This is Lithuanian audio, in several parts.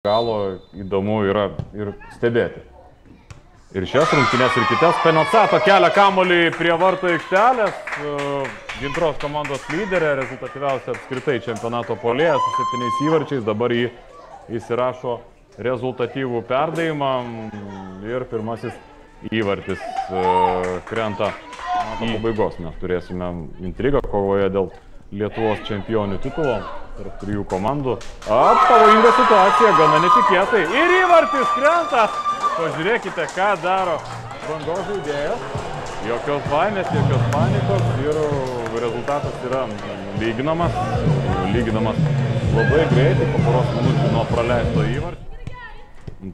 Galo įdomu yra ir stebėti. Ir šias rungtynes ir kitas. Penocato kelia kamuolį prie vartų aikštelės. Gintros komandos lyderė, rezultatyviausia apskritai čempionato puolėja su 7 įvarčiais. Dabar jį įsirašo rezultatyvų perdavimą ir pirmasis įvartis krenta į pabaigos. Mes turėsime intrigą kovoje dėl Lietuvos čempionių titulo tarp trijų komandų. Pavojinga situacija, gana netikėtai. Ir įvartis krenta. Pažiūrėkite, ką daro Bangos žaidėjas. Jokios baimės, jokios panikos ir rezultatas yra lyginamas. Lyginamas labai greitai, po poros minučių nuo praleisto įvarčio.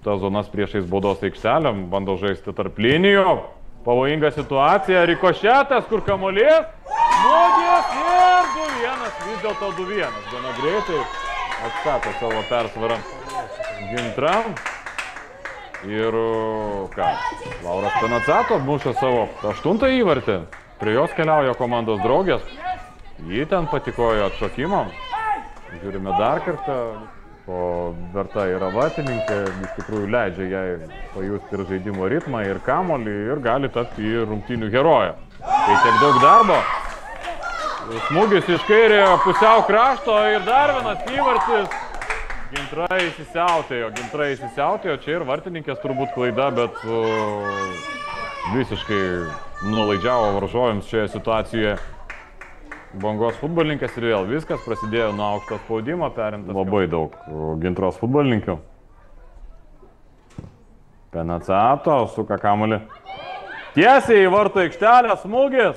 Ta zonas priešais baudos aikštelę, bando žaisti tarp linijų. Pavojinga situacija, rikošetas, kur kamuolys, smūgis ir 2-1, vis dėlto 2-1. Gana greitai atstato savo persvarą Gintra. Ir ką, Lauras Penocato muša savo 8 įvartį, prie jos keliauja komandos draugės. Jį ten patikojo atšokimo. Žiūrime dar kartą. O Berta yra vatininkė, iš tikrųjų leidžia jai pajusti ir žaidimo ritmą, ir kamuolį, ir gali tapti į rungtynių heroją. Tai tiek daug darbo. Smūgis iš kairiojo pusiau krašto ir dar vienas įvartis. Gintra įsisiautėjo. Čia ir vartininkės turbūt klaida, bet visiškai nulaidžiavo varžovėms šioje situacijoje. Bangos futbolininkas ir vėl viskas prasidėjo nuo aukšto spaudimo, perimtas labai daug Gintros futbolininkių. Penocato suka kamuolį tiesiai į vartų aikštelę, smūgis.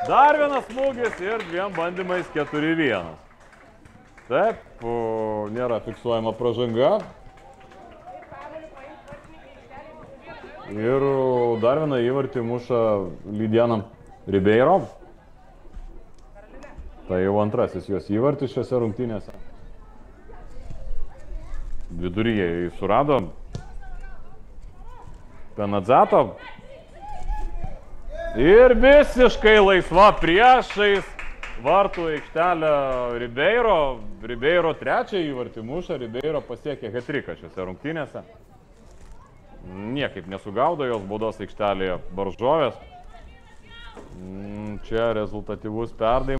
Dar vienas smūgis ir 2 bandymais 4-1. Taip, nėra fiksuojama pražanga. Ir dar vieną įvartį muša Lidiana Ribeiro. Tai jau antrasis jos įvartis šiose rungtynėse. Viduryje jį surado Penocato. Ir visiškai laisva priešais vartų aikštelę Ribeiro. Ribeiro 3 įvartį muša, Ribeiro pasiekė hat-triką šiose rungtynėse. Niekaip nesugaudo jos baudos aikštelėje varžovės. Čia rezultatyvus perdavimas.